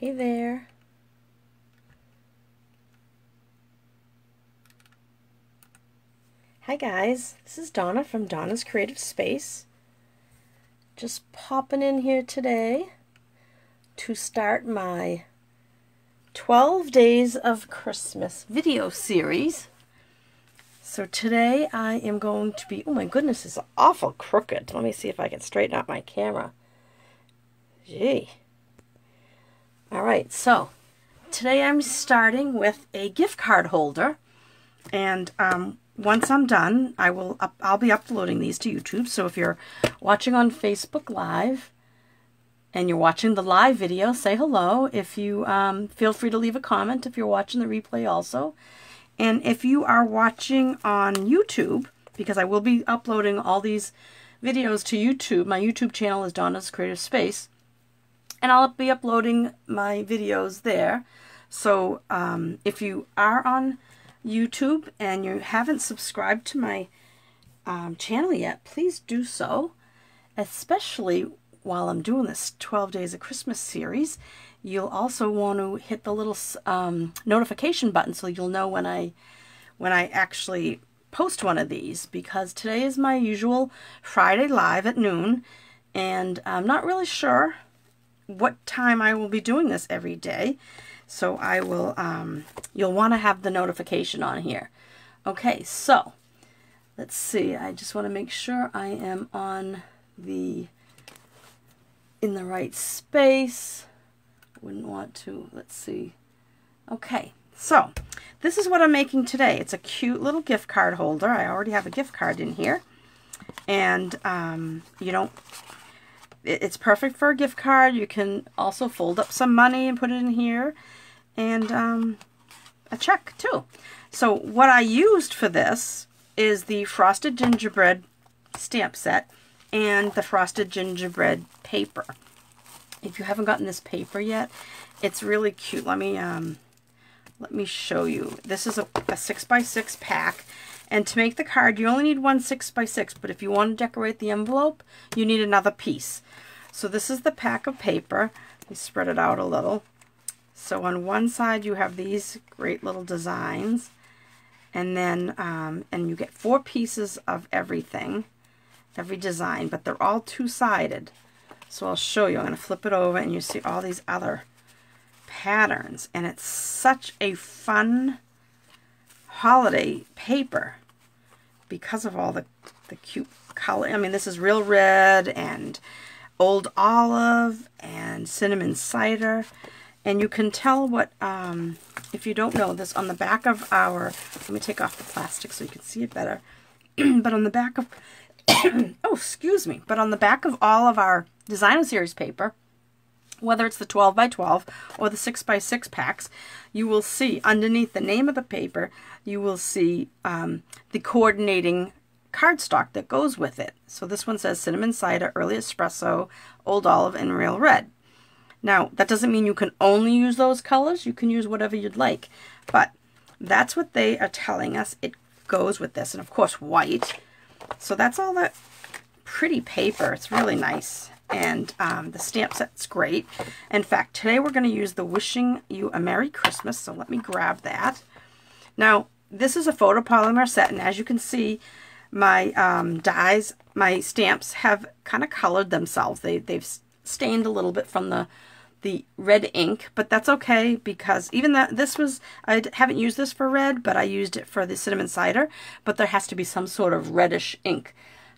Hey there. Hi guys, this is Donna from Donna's Creative Space. Just popping in here today to start my 12 Days of Christmas video series. So today I am going to be, oh my goodness, it's awful crooked. Let me see if I can straighten out my camera. Gee. Alright, so today I'm starting with a gift card holder, and once I'm done, I'll be uploading these to YouTube. So if you're watching on Facebook Live and you're watching the live video, say hello. If you feel free to leave a comment if you're watching the replay also. And if you are watching on YouTube, because I will be uploading all these videos to YouTube, my YouTube channel is Donna's Creative Space, and I'll be uploading my videos there. So if you are on YouTube and you haven't subscribed to my channel yet, please do so, especially while I'm doing this 12 Days of Christmas series. You'll also want to hit the little notification button so you'll know when I actually post one of these, because today is my usual Friday live at noon, and I'm not really sure what time I will be doing this every day. So I will, you'll want to have the notification on here. Okay, so let's see. I just want to make sure I am in the right space. Wouldn't want to, let's see. Okay, so this is what I'm making today. It's a cute little gift card holder. I already have a gift card in here. And it's perfect for a gift card. You can also fold up some money and put it in here. And a check too. So what I used for this is the Frosted Gingerbread stamp set and the Frosted Gingerbread paper. If you haven't gotten this paper yet, it's really cute. Let me show you. This is a 6x6 pack, and to make the card you only need one 6x6, but if you want to decorate the envelope you need another piece. So this is the pack of paper. Let me spread it out a little. So on one side you have these great little designs, and then and you get 4 pieces of every design, but they're all two-sided. So I'll show you. I'm going to flip it over and you see all these other patterns, and it's such a fun holiday paper because of all the cute color. I mean, this is real red and old olive and cinnamon cider. And you can tell what, if you don't know this, on the back of our, let me take off the plastic so you can see it better, but on the back of, oh, excuse me, but on the back of all of our designer series paper, whether it's the 12x12 or the 6x6 packs, you will see underneath the name of the paper, you will see the coordinating cardstock that goes with it. So this one says cinnamon cider, early espresso, old olive, and real red. Now, that doesn't mean you can only use those colors. You can use whatever you'd like. But that's what they are telling us. It goes with this. And, of course, white. So that's all that pretty paper. It's really nice. And the stamp set's great. In fact, today we're going to use the Wishing You a Merry Christmas. So let me grab that. Now, this is a photopolymer set. And as you can see, my dies, my stamps have kind of colored themselves. They've stained a little bit from the red ink, but that's okay, because even that I haven't used this for red, but I used it for the cinnamon cider, but there has to be some sort of reddish ink.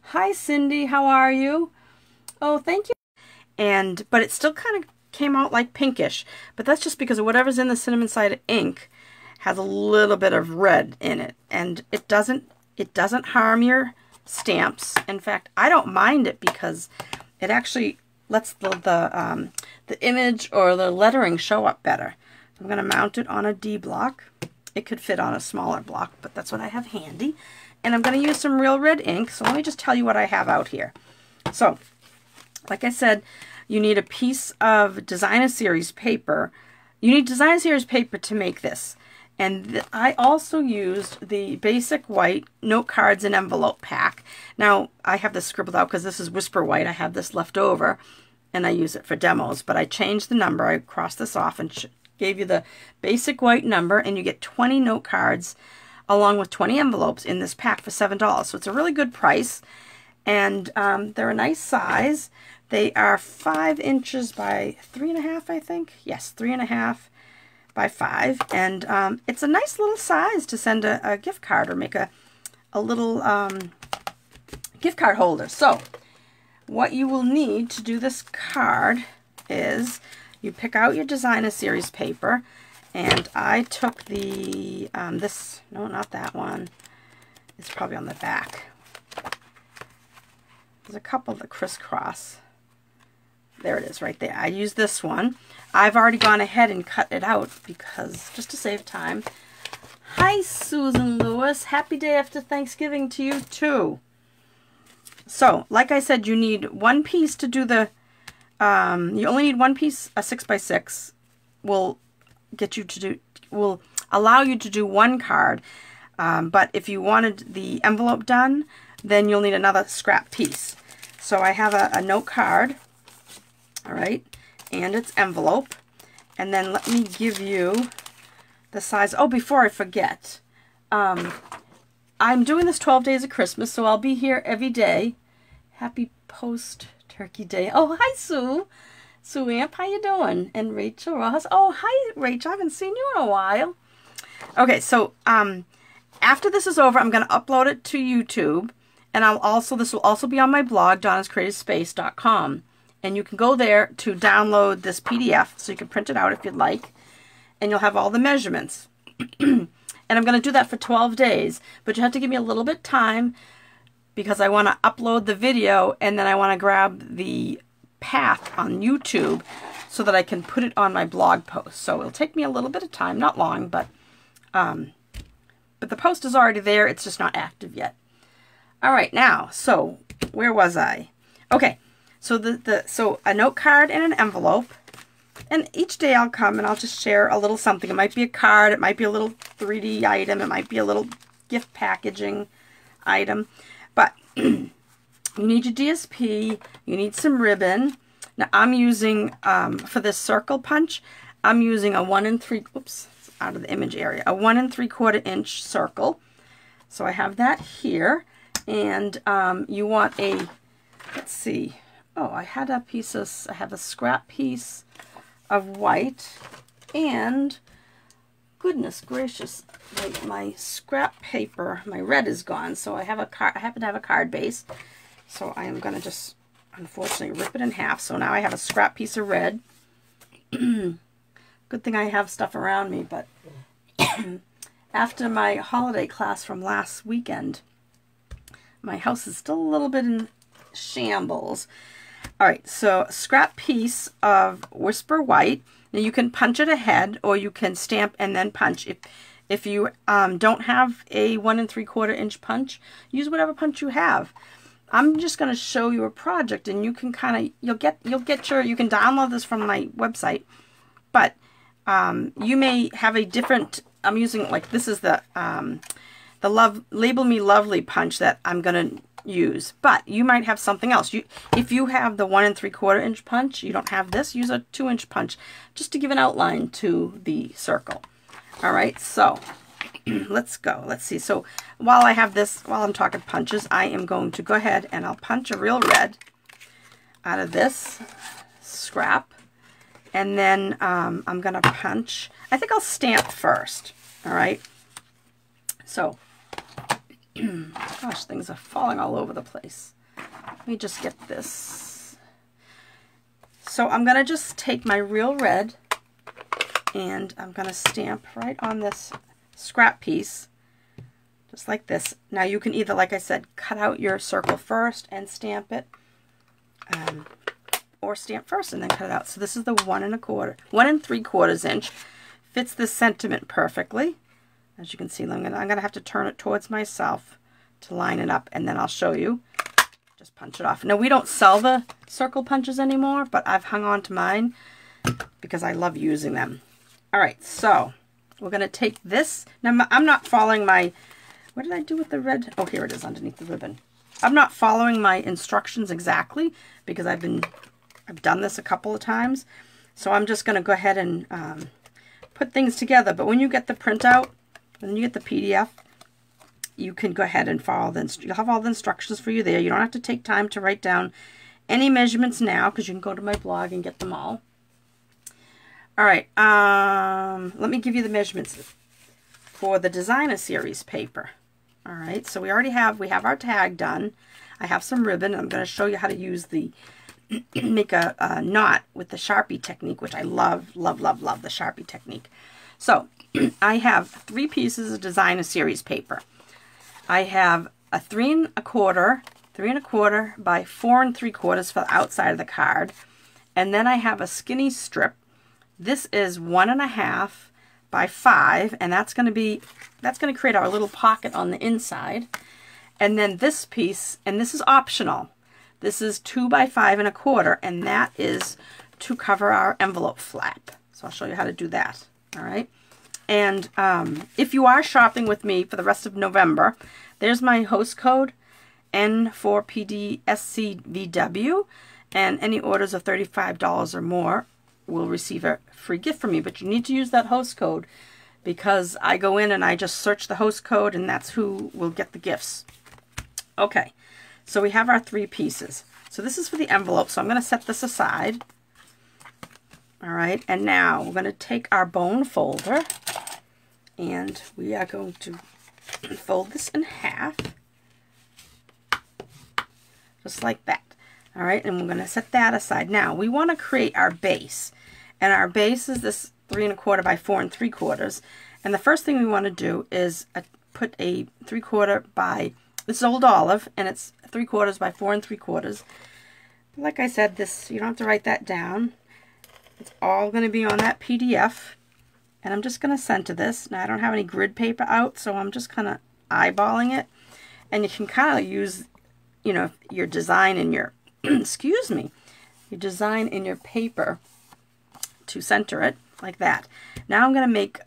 Hi Cindy, how are you? Oh, thank you. But it still kind of came out like pinkish, but that's just because of whatever's in the cinnamon cider ink has a little bit of red in it, and it doesn't harm your stamps. In fact, I don't mind it because it actually lets the image or the lettering show up better. I'm going to mount it on a D block. It could fit on a smaller block, but that's what I have handy. And I'm going to use some real red ink. So let me just tell you what I have out here. So, like I said, you need a piece of designer series paper. You need designer series paper to make this. And I also used the basic white note cards and envelope pack. Now, I have this scribbled out because this is Whisper White. I have this left over. and I use it for demos, but I changed the number. I crossed this off and gave you the basic white number, and you get 20 note cards along with 20 envelopes in this pack for $7. So it's a really good price, and they're a nice size. They are 5 inches by 3.5, I think. Yes, 3.5 by 5, and it's a nice little size to send a gift card or make a little gift card holder. So what you will need to do this card is you pick out your designer series paper, and I took the no, not that one, it's probably on the back. There's a couple that crisscross. There it is right there. I used this one. I've already gone ahead and cut it out because just to save time. Hi, Susan Lewis. Happy day after Thanksgiving to you too. So, like I said, you need one piece to do the, you only need one piece. A 6x6 will allow you to do one card. But if you wanted the envelope done, then you'll need another scrap piece. So I have a note card, all right, and its envelope. And then let me give you the size. Oh, before I forget, I'm doing this 12 days of Christmas, so I'll be here every day. Happy post-turkey day. Oh, hi, Sue. Sue Amp, how you doing? And Rachel Ross. Oh, hi, Rachel. I haven't seen you in a while. Okay, so after this is over, I'm going to upload it to YouTube, and this will also be on my blog, donnascreativespace.com. And you can go there to download this PDF, so you can print it out if you'd like, and you'll have all the measurements. And I'm going to do that for 12 days, but you have to give me a little bit time because I want to upload the video, and then I want to grab the path on YouTube so that I can put it on my blog post. So it'll take me a little bit of time, not long, but the post is already there. It's just not active yet. All right, now, so where was I? Okay, so so a note card and an envelope. And each day I'll come and I'll just share a little something. It might be a card, it might be a little 3D item, it might be a little gift packaging item. But you need your DSP, you need some ribbon. Now I'm using, for this circle punch, I'm using a 1 3, oops, it's out of the image area, a 1 3/4 inch circle. So I have that here. And you want a, let's see, oh, I have a scrap piece of white, and goodness gracious, my scrap paper, my red is gone, so I happen to have a card base, so I am going to just unfortunately rip it in half. So now I have a scrap piece of red. Good thing I have stuff around me, but after my holiday class from last weekend, my house is still a little bit in shambles. All right, so scrap piece of Whisper White. Now you can punch it ahead, or you can stamp and then punch. If you don't have a 1 3/4 inch punch, use whatever punch you have. I'm just going to show you a project, and you can you can download this from my website, but you may have a different. I'm using, like, this is the Label Me Lovely punch that I'm going to use, but you might have something else. If you have the 1 3/4 inch punch, you don't have this, use a 2 inch punch just to give an outline to the circle. All right, so let's go. Let's see. So while I'm talking punches, I am going to go ahead and I'll punch a real red out of this scrap, and then I'm going to punch, I think I'll stamp first. All right, so gosh, things are falling all over the place. Let me just get this. So I'm going to just take my real red, and I'm going to stamp right on this scrap piece, just like this. Now you can either, like I said, cut out your circle first and stamp it, or stamp first and then cut it out. So this is the 1 3/4 inch. Fits the sentiment perfectly. As you can see, I'm gonna have to turn it towards myself to line it up, and then I'll show you. Just punch it off. Now, we don't sell the circle punches anymore, but I've hung on to mine because I love using them. All right, so we're gonna take this. Now, I'm not following my, what did I do with the red? Oh, here it is underneath the ribbon. I'm not following my instructions exactly because I've been I've done this a couple of times. So I'm just going to go ahead and put things together. But when you get the printout, when you get the PDF, you can go ahead and follow you'll have all the instructions for you there. You don't have to take time to write down any measurements now, because you can go to my blog and get them all. All right, let me give you the measurements for the Designer Series paper. All right, so we have our tag done. I have some ribbon. I'm going to show you how to use make a knot with the Sharpie technique, which I love, love, love, love the Sharpie technique. So I have 3 pieces of Designer Series paper. I have a 3 1/4 by 4 3/4 for the outside of the card. And then I have a skinny strip. This is 1 1/2 by 5, and that's going to create our little pocket on the inside. And then this piece, and this is optional, this is 2 by 5 1/4, and that is to cover our envelope flap. So I'll show you how to do that. All right. And if you are shopping with me for the rest of November, there's my host code, N4PDSCVW, and any orders of $35 or more will receive a free gift from me. But you need to use that host code, because I go in and I just search the host code, and that's who will get the gifts. Okay, so we have our 3 pieces. So this is for the envelope, so I'm going to set this aside. All right, and now we're going to take our bone folder, and we are going to fold this in half, just like that. All right, and we're going to set that aside. Now, we want to create our base, and our base is this 3 1/4 by 4 3/4. And the first thing we want to do is put a 3/4 by, this is Old Olive, and it's 3/4 by 4 3/4. Like I said, this, you don't have to write that down. It's all going to be on that PDF. And I'm just going to center this. Now, I don't have any grid paper out, so I'm just kind of eyeballing it. And you can kind of use, you know, your design in your, excuse me, your design in your paper to center it like that. Now I'm going to make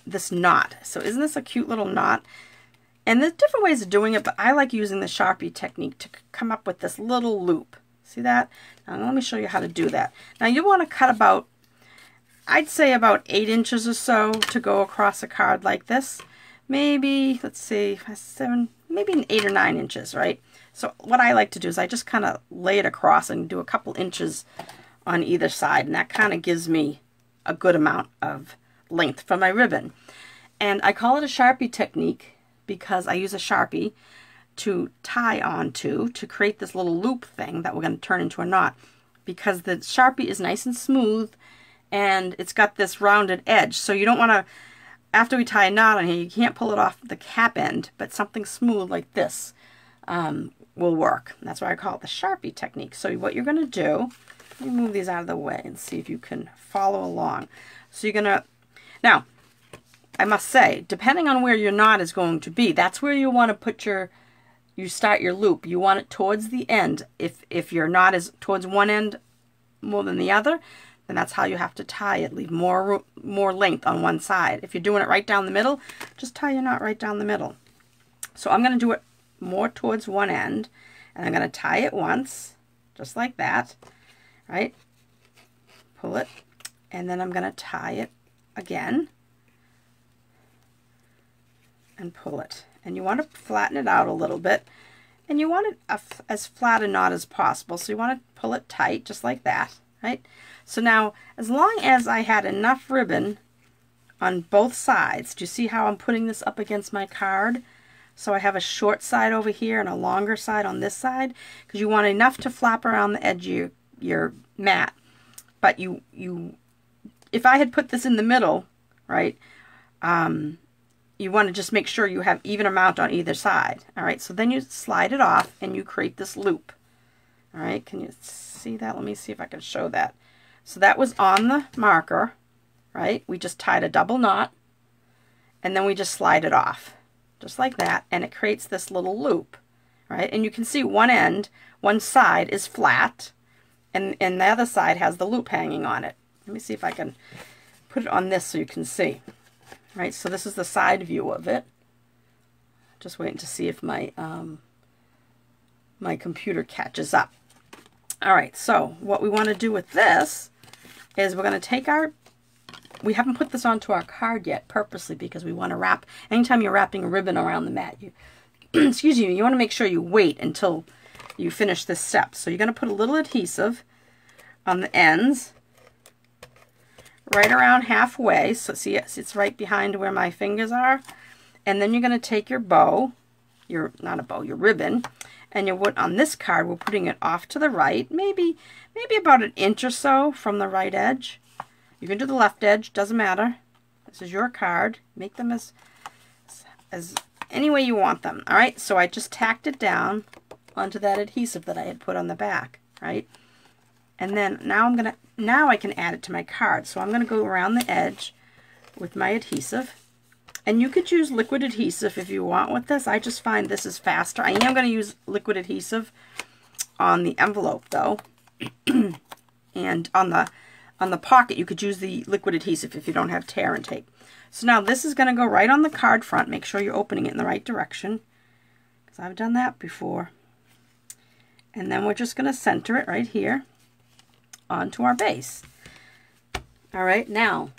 this knot. So isn't this a cute little knot? And there's different ways of doing it, but I like using the Sharpie technique to come up with this little loop. See that? Now let me show you how to do that. Now you want to cut about, I'd say about 8 inches or so to go across a card like this. Maybe, let's see, 7, maybe 8 or 9 inches, right? So what I like to do is I just kind of lay it across and do a couple inches on either side, and that kind of gives me a good amount of length for my ribbon. And I call it a Sharpie technique because I use a Sharpie to tie onto to create this little loop thing that we're going to turn into a knot, because the Sharpie is nice and smooth and it's got this rounded edge, so you don't want to, after we tie a knot on here, you can't pull it off the cap end, but something smooth like this will work. And that's why I call it the Sharpie technique. So what you're going to do, let me move these out of the way and see if you can follow along. So you're going to, now I must say, depending on where your knot is going to be, that's where you want to put you start your loop. You want it towards the end. If your knot is towards one end more than the other, then that's how you have to tie it. Leave more length on one side. If you're doing it right down the middle, just tie your knot right down the middle. So I'm going to do it more towards one end, and I'm going to tie it once, just like that, right? Pull it, and then I'm going to tie it again and pull it. And you want to flatten it out a little bit, and you want it as flat a knot as possible. So you want to pull it tight, just like that, right? So now, as long as I had enough ribbon on both sides, do you see how I'm putting this up against my card? So I have a short side over here and a longer side on this side, because you want enough to flap around the edge of your mat. But if I had put this in the middle, right, you want to just make sure you have even amount on either side. All right, so then you slide it off and you create this loop. All right, can you see that? Let me see if I can show that. So that was on the marker, right? We just tied a double knot, and then we just slide it off, just like that, and it creates this little loop, right? And you can see one side is flat, and the other side has the loop hanging on it. Let me see if I can put it on this so you can see. Right, so this is the side view of it. Just waiting to see if my my computer catches up. All right, so what we want to do with this is we're going to take our, we haven't put this onto our card yet purposely because we want to wrap, anytime you're wrapping a ribbon around the mat, you, excuse me, you want to make sure you wait until you finish this step. So you're going to put a little adhesive on the ends, right around halfway. So see, it's right behind where my fingers are. And then you're going to take your bow, your, not a bow, your ribbon, and you'll put on this card, we're putting it off to the right, maybe about an inch or so from the right edge. You can do the left edge, doesn't matter. This is your card. Make them as any way you want them. All right, so I just tacked it down onto that adhesive that I had put on the back, right? And then now I can add it to my card. So I'm gonna go around the edge with my adhesive. And you could use liquid adhesive if you want with this. I just find this is faster. I am gonna use liquid adhesive on the envelope though. And on the pocket, you could use the liquid adhesive if you don't have tear and tape. So now this is gonna go right on the card front. Make sure you're opening it in the right direction, because I've done that before. And then we're just going to center it right here onto our base. All right, now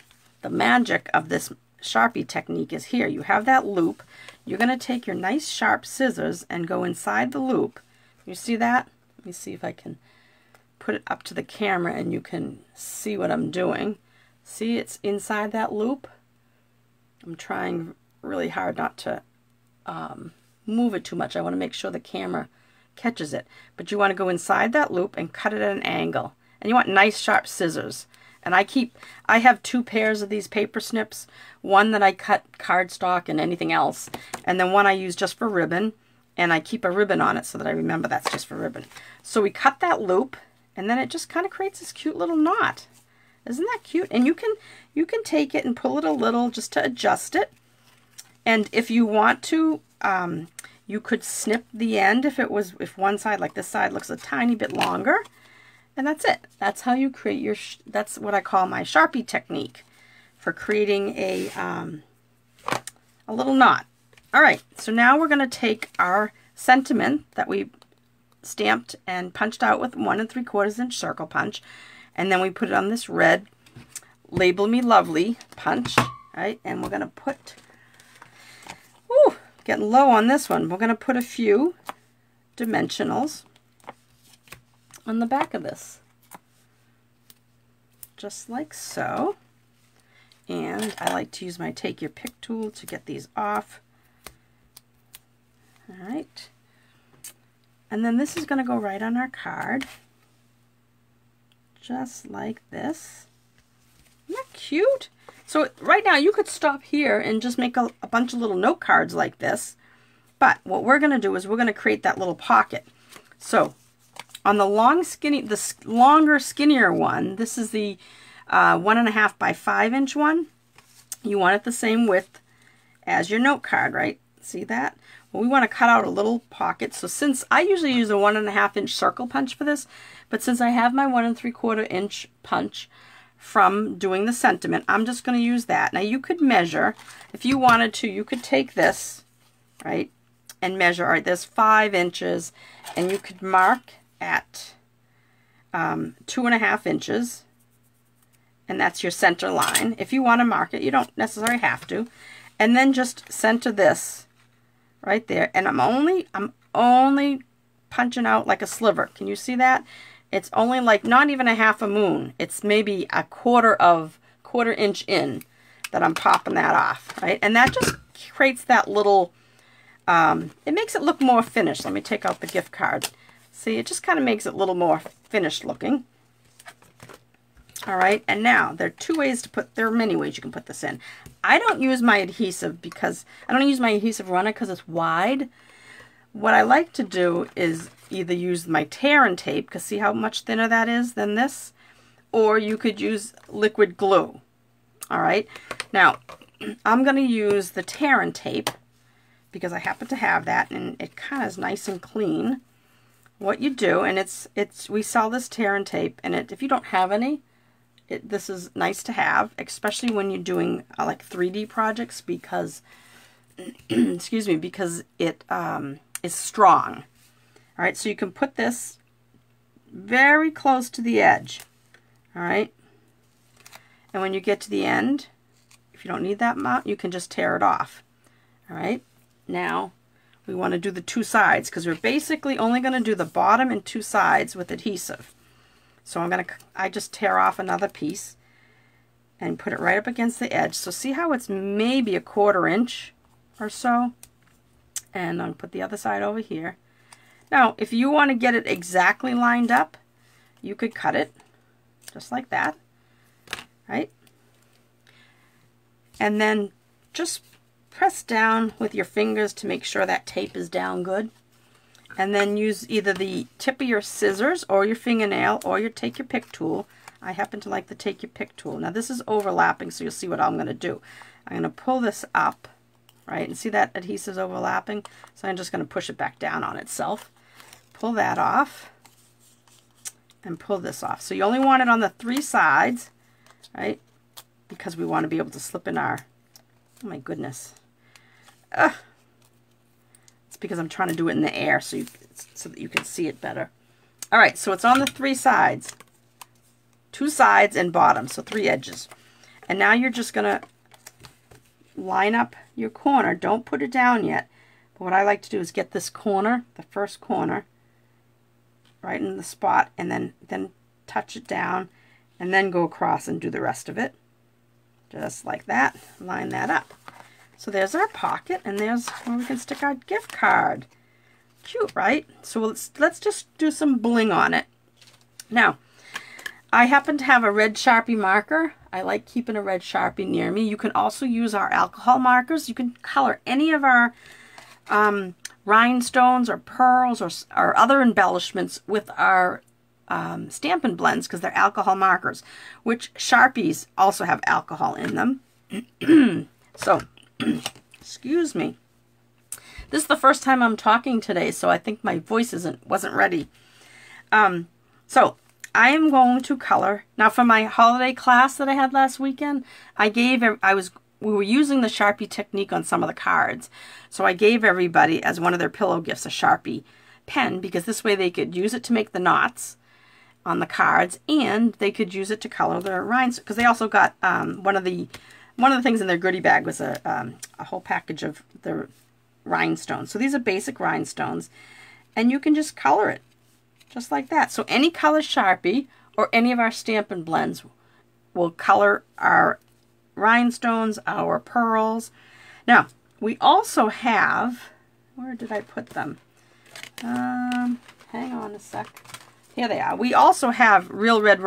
the magic of this Sharpie technique is here. You have that loop. You're going to take your nice sharp scissors and go inside the loop. You see that? Let me see if I can put it up to the camera and you can see what I'm doing. See, it's inside that loop. I'm trying really hard not to move it too much. I want to make sure the camera catches it, but you want to go inside that loop and cut it at an angle, and you want nice sharp scissors. And I have 2 pairs of these paper snips, one that I cut cardstock and anything else, and then one I use just for ribbon, and I keep a ribbon on it so that I remember that's just for ribbon. So we cut that loop, and then it just kind of creates this cute little knot. Isn't that cute? And you can take it and pull it a little just to adjust it, and if you want to you could snip the end if one side, like this side, looks a tiny bit longer. And that's it. That's how you create your, that's what I call my Sharpie technique for creating a little knot. All right, so now we're going to take our sentiment that we stamped and punched out with 1 3/4 inch circle punch, and then we put it on this red Label Me Lovely punch, right? And we're going to put, whew, getting low on this one. We're going to put a few dimensionals on the back of this, just like so. And I like to use my Take Your Pick tool to get these off. All right. And then this is going to go right on our card, just like this. Isn't that cute? So right now you could stop here and just make a bunch of little note cards like this. But what we're going to do is we're going to create that little pocket. So on the longer, skinnier one, this is the 1.5 by 5 inch one. You want it the same width as your note card, right? See that? Well, we want to cut out a little pocket. So since I usually use a 1.5 inch circle punch for this, but since I have my 1 3/4 inch punch from doing the sentiment, I'm just going to use that. Now you could measure, if you wanted to, you could take this, right, and measure. All right, there's 5 inches, and you could mark at 2.5 inches, and that's your center line. If you want to mark it, you don't necessarily have to. And then just center this right there. And I'm only punching out like a sliver. Can you see that? It's only like not even a half a moon. It's maybe a quarter inch in that I'm popping that off, right? And that just creates that little, it makes it look more finished. Let me take out the gift card. See, it just kind of makes it a little more finished looking. All right, and now there are 2 ways to put, there are many ways you can put this in. I don't use my adhesive because, I don't use my adhesive runner because it's wide. What I like to do is either use my tear and tape, because see how much thinner that is than this, or you could use liquid glue. All right, now I'm going to use the tear and tape because I happen to have that, and it kind of is nice and clean. What you do, and we sell this tear and tape, and if you don't have any, this is nice to have, especially when you're doing like 3D projects, because excuse me, because it is strong. All right, so you can put this very close to the edge. All right. And when you get to the end, if you don't need that amount, you can just tear it off. All right. Now we want to do the two sides because we're basically only going to do the bottom and two sides with adhesive. So I just tear off another piece and put it right up against the edge. So see how it's maybe a 1/4 inch or so? And I'll put the other side over here. Now, if you want to get it exactly lined up, you could cut it just like that, right? And then just press down with your fingers to make sure that tape is down good. And then use either the tip of your scissors or your fingernail or take your pick tool. I happen to like the take your pick tool. Now this is overlapping, so you'll see what I'm going to do. I'm going to pull this up, right? And see that adhesive's overlapping? So I'm just going to push it back down on itself. Pull that off and pull this off. So you only want it on the 3 sides, right? Because we want to be able to slip in our, oh my goodness. It's because I'm trying to do it in the air so that you can see it better. All right, so it's on the 3 sides. 2 sides and bottom, so 3 edges. And now you're just going to line up your corner. Don't put it down yet. But what I like to do is get this corner, the first corner, right in the spot, and then touch it down, and then go across and do the rest of it. Just like that. Line that up. So there's our pocket, and there's where we can stick our gift card. Cute, right? So let's just do some bling on it. Now, I happen to have a red Sharpie marker. I like keeping a red Sharpie near me. You can also use our alcohol markers. You can color any of our rhinestones or pearls or other embellishments with our Stampin' Blends because they're alcohol markers, which Sharpies also have alcohol in them. So, excuse me. This is the first time I'm talking today, so I think my voice wasn't ready. So I am going to color now for my holiday class that I had last weekend. We were using the Sharpie technique on some of the cards, so I gave everybody as one of their pillow gifts a Sharpie pen because this way they could use it to make the knots on the cards, and they could use it to color their rhinestones because they also got one of the things in their goodie bag was a whole package of the rhinestones. So these are basic rhinestones, and you can just color it just like that. So any color Sharpie or any of our Stampin' Blends will color our rhinestones, our pearls. Now, we also have, where did I put them? Hang on a sec. Here they are. We also have real red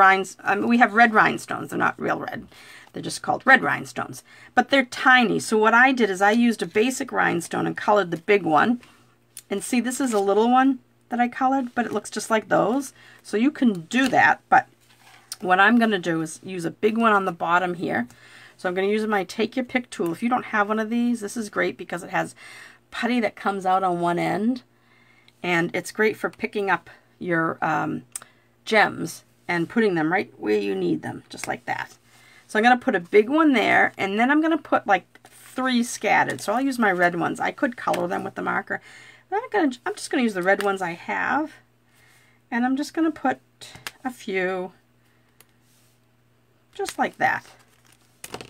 we have red rhinestones. They're not real red. They're just called red rhinestones. But they're tiny. So what I did is I used a basic rhinestone and colored the big one. And see, this is a little one that I colored, but it looks just like those. So you can do that. But what I'm going to do is use a big one on the bottom here. So I'm going to use my Take Your Pick tool. If you don't have one of these, this is great because it has putty that comes out on one end. And it's great for picking up your gems and putting them right where you need them, just like that. So I'm going to put a big one there, and then I'm going to put like 3 scattered. So I'll use my red ones. I could color them with the marker. But I'm just going to use the red ones I have, and I'm just going to put a few just like that,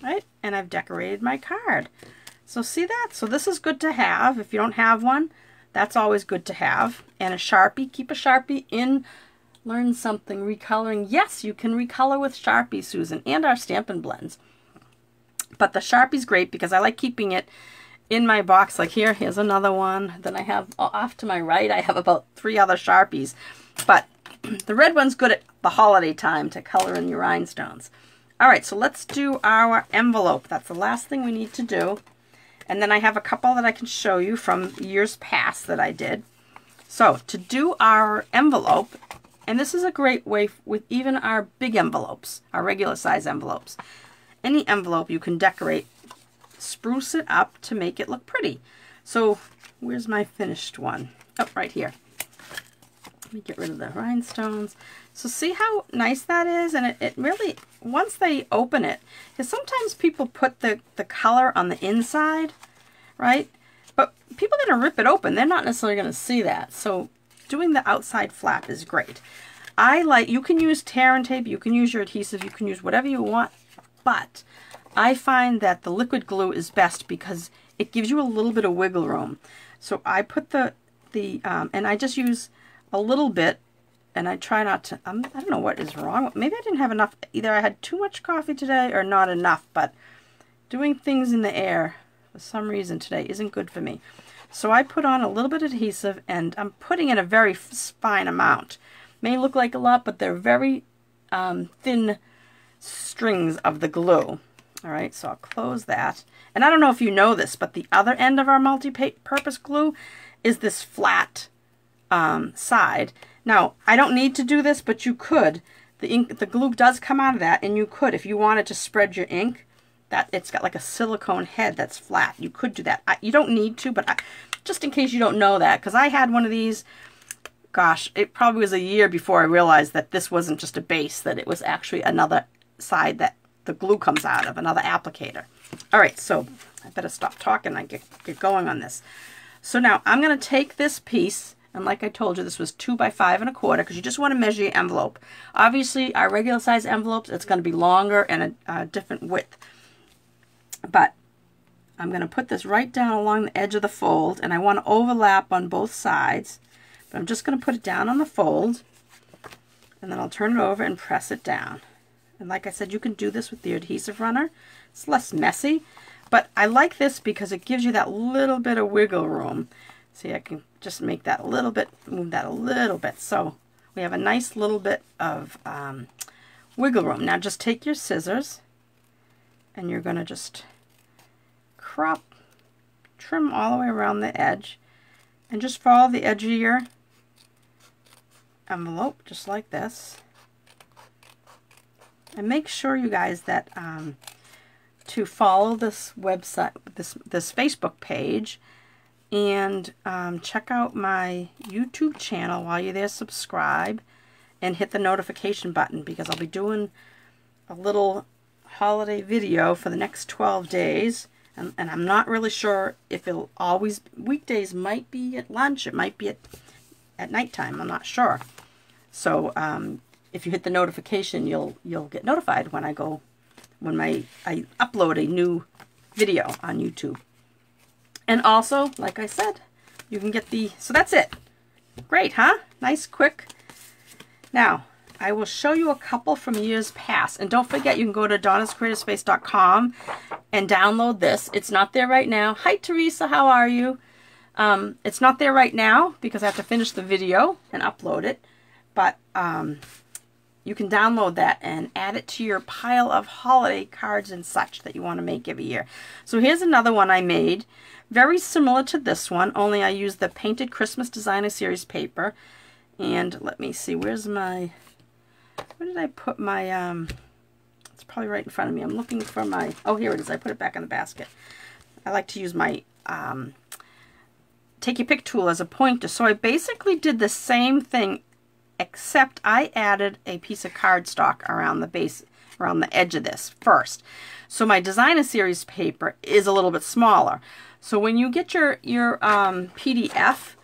right? And I've decorated my card. So see that? So this is good to have. If you don't have one, that's always good to have. And a Sharpie, keep a Sharpie in. Learn something, recoloring. Yes, you can recolor with Sharpie, Susan, and our Stampin' Blends. But the Sharpie's great because I like keeping it in my box. Like here's another one. Then I have off to my right, I have about 3 other Sharpies. But the red one's good at the holiday time to color in your rhinestones. All right, so let's do our envelope. That's the last thing we need to do. And then I have a couple that I can show you from years past that I did. So to do our envelope, and this is a great way with even our big envelopes, our regular size envelopes. Any envelope you can decorate, spruce it up to make it look pretty. So where's my finished one? Oh, right here. Let me get rid of the rhinestones. So see how nice that is? And it really, once they open it, because sometimes people put the color on the inside, right? But people are going to rip it open. They're not necessarily going to see that. So doing the outside flap is great. you can use tear and tape, you can use your adhesive, you can use whatever you want, but I find that the liquid glue is best because it gives you a little bit of wiggle room. So I put and I just use a little bit, and I try not to, I don't know what is wrong. Maybe I didn't have enough, either I had too much coffee today or not enough, but doing things in the air for some reason today isn't good for me. So I put on a little bit of adhesive, and I'm putting in a very fine amount. May look like a lot, but they're very thin strings of the glue. All right, so I'll close that. And I don't know if you know this, but the other end of our multi-purpose glue is this flat side. Now, I don't need to do this, but you could. The glue does come out of that, and you could, if you wanted to spread your ink, that it's got like a silicone head that's flat. You could do that. You don't need to, but just in case you don't know that, because I had one of these, gosh, it probably was a year before I realized that this wasn't just a base, that it was actually another side that the glue comes out of, another applicator. All right, so I better stop talking and get going on this. So now I'm going to take this piece, and like I told you, this was 2 by 5 1/4, because you just want to measure your envelope. Obviously, our regular size envelopes, it's going to be longer and a different width. But I'm going to put this right down along the edge of the fold, and I want to overlap on both sides. But I'm just going to put it down on the fold, and then I'll turn it over and press it down. And like I said, you can do this with the adhesive runner. It's less messy, but I like this because it gives you that little bit of wiggle room. See, I can just make that a little bit, move that a little bit. So we have a nice little bit of wiggle room. Now just take your scissors, and you're going to just trim all the way around the edge, and just follow the edge of your envelope, just like this. And make sure, you guys, that to follow this website, this Facebook page, and check out my YouTube channel while you're there. Subscribe and hit the notification button, because I'll be doing a little holiday video for the next 12 days. And I'm not really sure if it'll always, weekdays might be at lunch, it might be at nighttime, I'm not sure. So if you hit the notification, you'll get notified when I upload a new video on YouTube. And also, like I said, you can get so that's it. Great, huh? Nice, quick. Now, I will show you a couple from years past. And don't forget, you can go to donnascreativespace.com and download this. It's not there right now. Hi, Teresa. How are you? It's not there right now because I have to finish the video and upload it. But you can download that and add it to your pile of holiday cards and such that you want to make every year. So here's another one I made. Very similar to this one, only I used the Painted Christmas Designer Series paper. And let me see, where did I put my, it's probably right in front of me. I'm looking for my, oh, here it is. I put it back in the basket. I like to use my Take Your Pick tool as a pointer. So I basically did the same thing, except I added a piece of cardstock around the base, around the edge of this first. So my Designer Series paper is a little bit smaller. So when you get your PDF,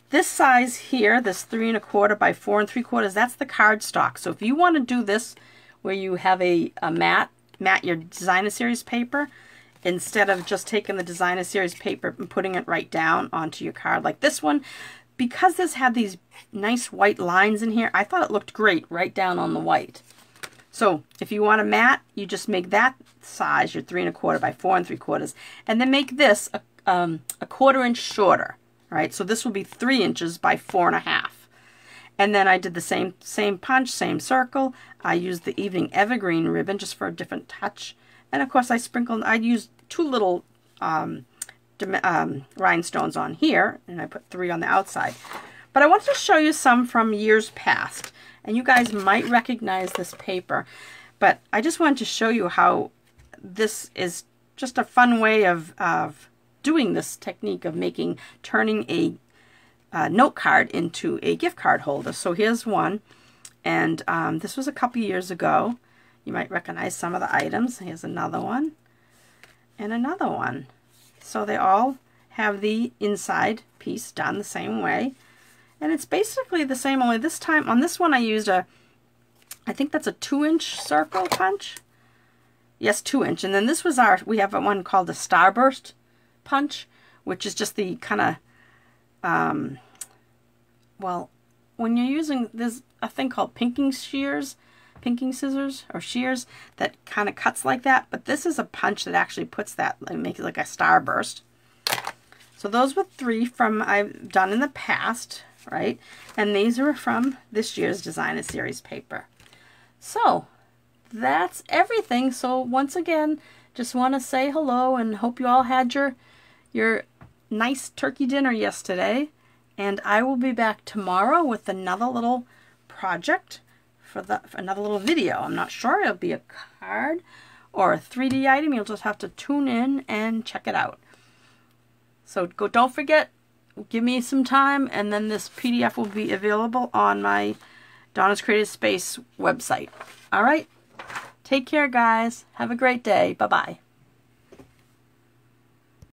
this size here, this 3 1/4 by 4 3/4, that's the cardstock. So if you want to do this where you have a mat your Designer Series paper, instead of just taking the Designer Series paper and putting it right down onto your card like this one, because this had these nice white lines in here, I thought it looked great right down on the white. So if you want a mat, you just make that size, your 3 1/4 by 4 3/4, and then make this a 1/4 inch shorter. Right, so this will be 3 inches by 4 1/2. And then I did the same punch, same circle. I used the Evening Evergreen ribbon just for a different touch. And of course I used 2 little rhinestones on here, and I put 3 on the outside. But I wanted to show you some from years past. And you guys might recognize this paper. But I just wanted to show you how this is just a fun way of doing this technique of turning a note card into a gift card holder. So here's one, and this was a couple years ago. You might recognize some of the items. Here's another one, and another one. So they all have the inside piece done the same way, And it's basically the same, only this time, on this one I used I think that's a 2-inch circle punch. Yes, 2-inch. And then this was we have one called the Starburst punch, which is just the kind of, well, when you're using, there's a thing called pinking scissors, or shears, that kind of cuts like that. But this is a punch that actually puts that, like, makes it like a starburst. So those were 3 from I've done in the past, right? And these are from this year's Designer Series paper. So that's everything. So once again, just want to say hello and hope you all had your nice turkey dinner yesterday. And I will be back tomorrow with another little project for another little video. I'm not sure. It'll be a card or a 3D item. You'll just have to tune in and check it out. So don't forget, give me some time, and then this PDF will be available on my Donna's Creative Space website. All right? Take care, guys. Have a great day. Bye-bye.